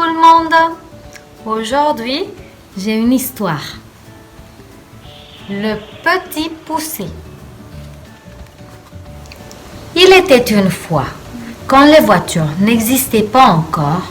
le monde! Aujourd'hui, j'ai une histoire. Le petit poucet. Il était une fois, quand les voitures n'existaient pas encore,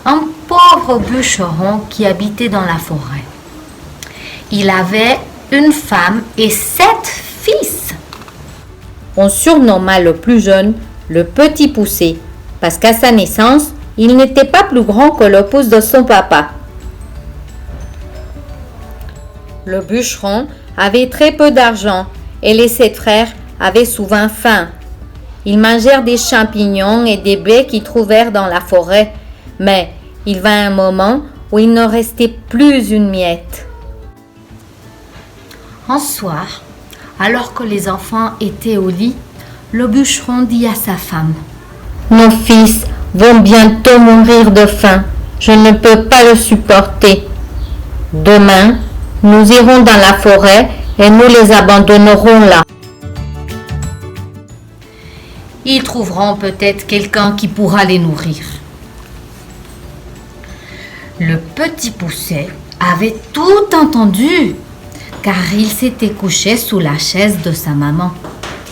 un pauvre bûcheron qui habitait dans la forêt. Il avait une femme et 7 fils. On surnomma le plus jeune le petit poucet, parce qu'à sa naissance, il n'était pas plus grand que le pouce de son papa. Le bûcheron avait très peu d'argent et les 7 frères avaient souvent faim. Ils mangèrent des champignons et des baies qu'ils trouvèrent dans la forêt, mais il vint un moment où il ne restait plus une miette. Un soir, alors que les enfants étaient au lit, le bûcheron dit à sa femme: « Nos fils vont bientôt mourir de faim. Je ne peux pas le supporter. Demain, nous irons dans la forêt et nous les abandonnerons là. Ils trouveront peut-être quelqu'un qui pourra les nourrir. » Le petit poucet avait tout entendu, car il s'était couché sous la chaise de sa maman.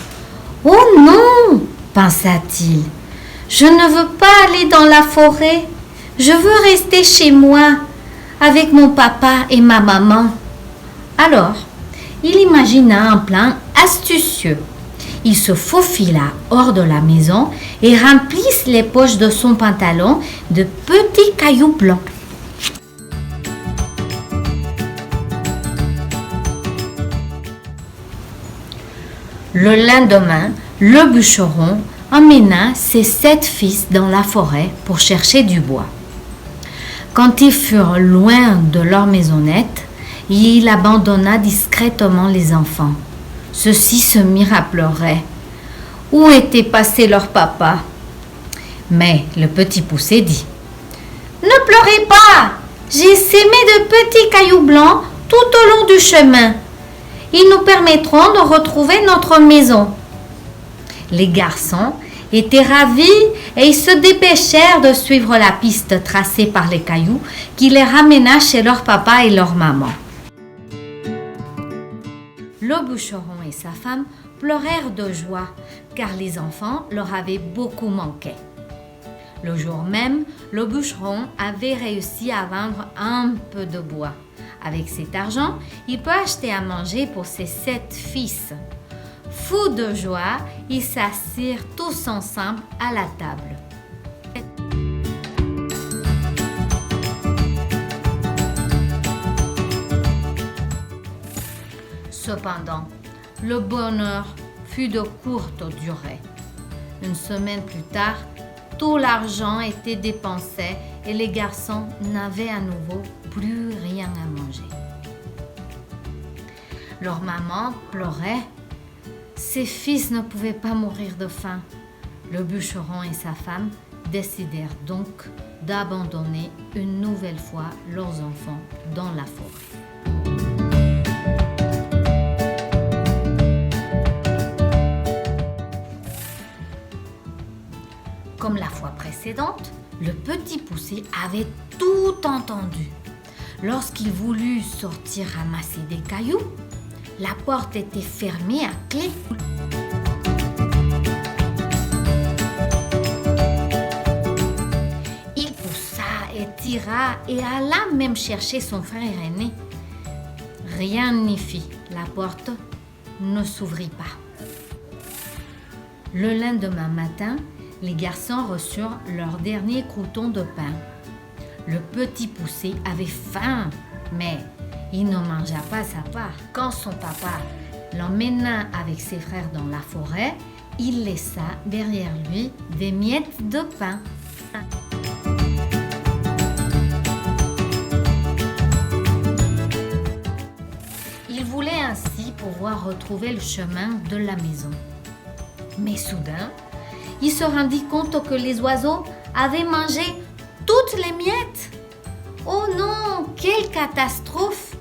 « Oh non !» pensa-t-il. « Je ne veux pas aller dans la forêt. Je veux rester chez moi, avec mon papa et ma maman. » Alors, il imagina un plan astucieux. Il se faufila hors de la maison et remplit les poches de son pantalon de petits cailloux blancs. Le lendemain, le bûcheron emmena ses 7 fils dans la forêt pour chercher du bois. Quand ils furent loin de leur maisonnette, il abandonna discrètement les enfants. Ceux-ci se mirent à pleurer. Où était passé leur papa? Mais le petit poucet dit: « Ne pleurez pas! J'ai sémé de petits cailloux blancs tout au long du chemin. Ils nous permettront de retrouver notre maison. » Les garçons étaient ravis et ils se dépêchèrent de suivre la piste tracée par les cailloux qui les ramena chez leur papa et leur maman. Le bûcheron et sa femme pleurèrent de joie car les enfants leur avaient beaucoup manqué. Le jour même, le bûcheron avait réussi à vendre un peu de bois. Avec cet argent, il peut acheter à manger pour ses 7 fils. Fous de joie, ils s'assirent tous ensemble à la table. Cependant, le bonheur fut de courte durée. Une semaine plus tard, tout l'argent était dépensé et les garçons n'avaient à nouveau plus rien à manger. Leur maman pleurait. Ses fils ne pouvaient pas mourir de faim. Le bûcheron et sa femme décidèrent donc d'abandonner une nouvelle fois leurs enfants dans la forêt. Comme la fois précédente, le petit poucet avait tout entendu. Lorsqu'il voulut sortir ramasser des cailloux, la porte était fermée à clé. Il poussa et tira et alla même chercher son frère aîné. Rien n'y fit, la porte ne s'ouvrit pas. Le lendemain matin, les garçons reçurent leur dernier crouton de pain. Le petit poucet avait faim, mais il ne mangea pas sa part. Quand son papa l'emmena avec ses frères dans la forêt, il laissa derrière lui des miettes de pain. Il voulait ainsi pouvoir retrouver le chemin de la maison. Mais soudain, il se rendit compte que les oiseaux avaient mangé toutes les miettes. Oh non, quelle catastrophe!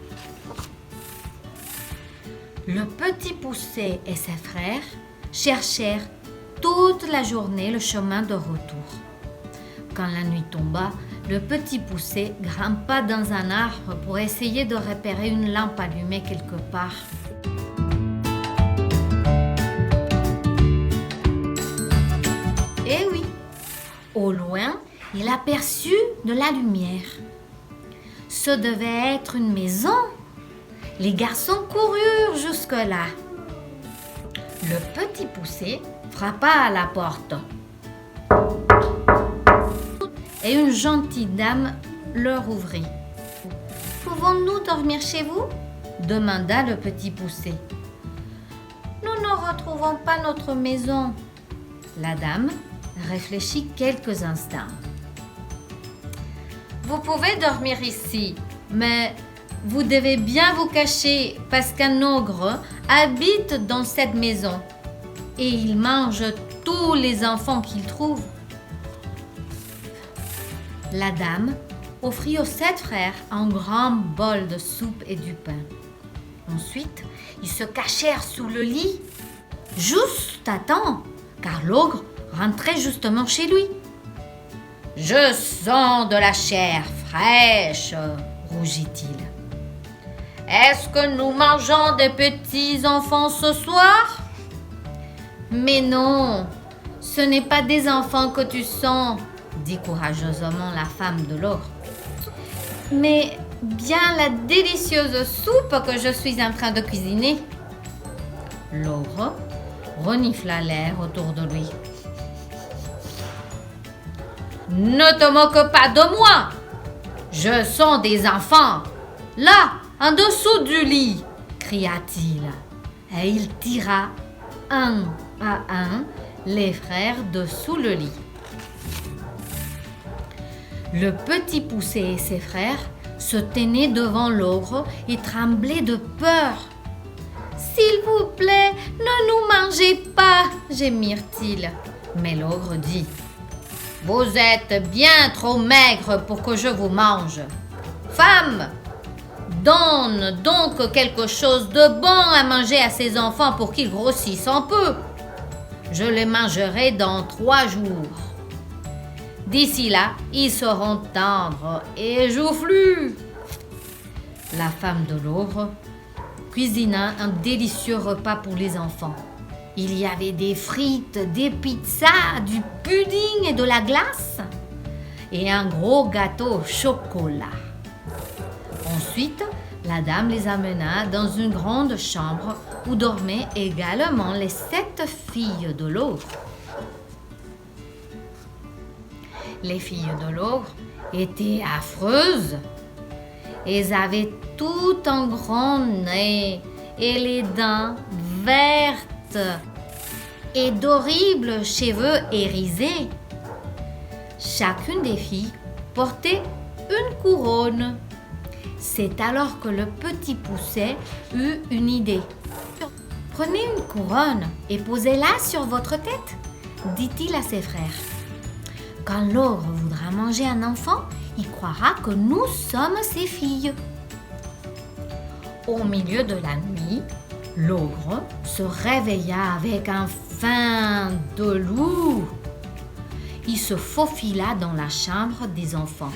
Le petit poucet et ses frères cherchèrent toute la journée le chemin de retour. Quand la nuit tomba, le petit poucet grimpa dans un arbre pour essayer de repérer une lampe allumée quelque part. Eh oui, au loin, il aperçut de la lumière. Ce devait être une maison. Les garçons coururent jusque-là. Le petit poucet frappa à la porte. Et une gentille dame leur ouvrit. « Pouvons-nous dormir chez vous ?» demanda le petit poucet. « Nous ne retrouvons pas notre maison. » La dame réfléchit quelques instants. « Vous pouvez dormir ici, mais vous devez bien vous cacher parce qu'un ogre habite dans cette maison et il mange tous les enfants qu'il trouve. » La dame offrit aux 7 frères un grand bol de soupe et du pain. Ensuite, ils se cachèrent sous le lit. Juste à temps, car l'ogre rentrait justement chez lui. « Je sens de la chair fraîche, » rougit-il. « Est-ce que nous mangeons des petits enfants ce soir ?»« Mais non, ce n'est pas des enfants que tu sens, » dit courageusement la femme de l'ogre. « Mais bien la délicieuse soupe que je suis en train de cuisiner. » L'ogre renifla l'air autour de lui. « Ne te moque pas de moi! Je sens des enfants, là, en dessous du lit !» cria-t-il. Et il tira un à un les frères dessous le lit. Le petit poucet et ses frères se tenaient devant l'ogre et tremblaient de peur. « S'il vous plaît, ne nous mangez pas !» gémirent-ils. Mais l'ogre dit: « Vous êtes bien trop maigre pour que je vous mange. Femme, donne donc quelque chose de bon à manger à ces enfants pour qu'ils grossissent un peu. Je les mangerai dans 3 jours. D'ici là, ils seront tendres et joufflus. » La femme de l'ogre cuisina un délicieux repas pour les enfants. Il y avait des frites, des pizzas, du pudding et de la glace, et un gros gâteau au chocolat. Ensuite, la dame les amena dans une grande chambre où dormaient également les 7 filles de l'ogre. Les filles de l'ogre étaient affreuses. Elles avaient tout un grand nez et les dents vertes et d'horribles cheveux hérissés. Chacune des filles portait une couronne. C'est alors que le petit poucet eut une idée. « Prenez une couronne et posez-la sur votre tête, » dit-il à ses frères. « Quand l'ogre voudra manger un enfant, il croira que nous sommes ses filles. » Au milieu de la nuit, l'ogre se réveilla avec un faim de loup. Il se faufila dans la chambre des enfants.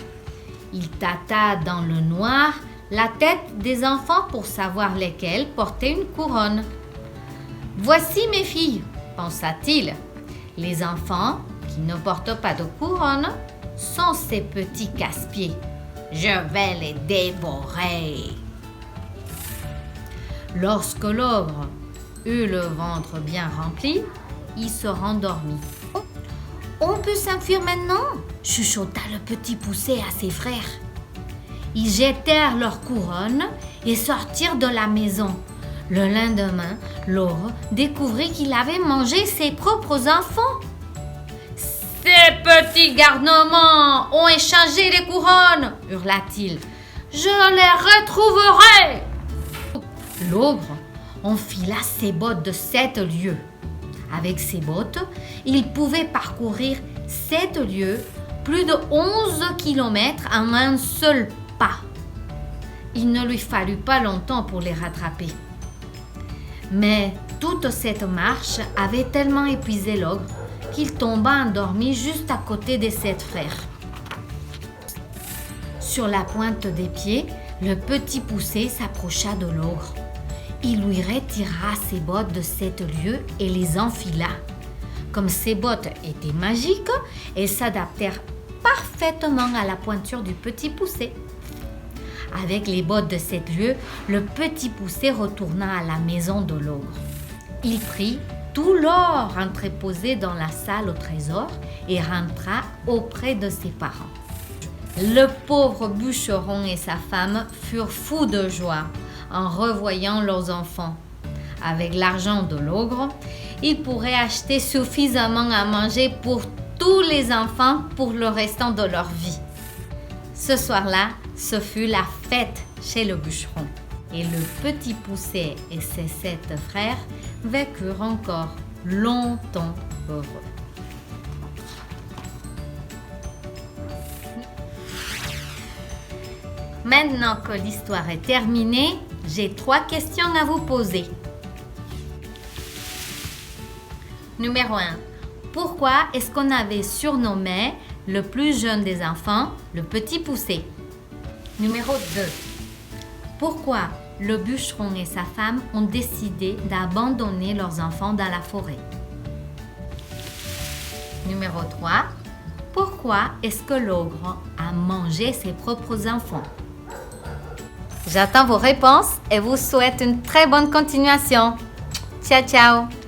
Il tâta dans le noir la tête des enfants pour savoir lesquels portaient une couronne. « Voici mes filles, » pensa-t-il. « Les enfants qui ne portent pas de couronne sont ces petits casse-pieds. Je vais les dévorer. » Lorsque l'ogre eut le ventre bien rempli, il se rendormit. « On peut s'enfuir maintenant ?» chuchota le petit poucet à ses frères. Ils jetèrent leurs couronnes et sortirent de la maison. Le lendemain, l'ogre découvrit qu'il avait mangé ses propres enfants. « Ces petits garnements ont échangé les couronnes !» hurla-t-il. « Je les retrouverai !» L'ogre enfila ses bottes de 7 lieues. Avec ses bottes, il pouvait parcourir 7 lieues, plus de 11 kilomètres en un seul pas. Il ne lui fallut pas longtemps pour les rattraper. Mais toute cette marche avait tellement épuisé l'ogre qu'il tomba endormi juste à côté des 7 frères. sur la pointe des pieds, le petit poussé s'approcha de l'ogre. Il lui retira ses bottes de 7 lieues et les enfila. Comme ces bottes étaient magiques, elles s'adaptèrent parfaitement à la pointure du petit poussé. Avec les bottes de 7 lieues, le petit poussé retourna à la maison de l'ogre. Il prit tout l'or entreposé dans la salle au trésor et rentra auprès de ses parents. Le pauvre bûcheron et sa femme furent fous de joie en revoyant leurs enfants. Avec l'argent de l'ogre, ils pourraient acheter suffisamment à manger pour tous les enfants pour le restant de leur vie. Ce soir-là, ce fut la fête chez le bûcheron. Et le petit poussé et ses 7 frères vécurent encore longtemps heureux. Maintenant que l'histoire est terminée, j'ai 3 questions à vous poser. Numéro 1. Pourquoi est-ce qu'on avait surnommé le plus jeune des enfants le petit poussé? Numéro 2. Pourquoi le bûcheron et sa femme ont décidé d'abandonner leurs enfants dans la forêt? Numéro 3. Pourquoi est-ce que l'ogre a mangé ses propres enfants? J'attends vos réponses et vous souhaite une très bonne continuation. Ciao, ciao!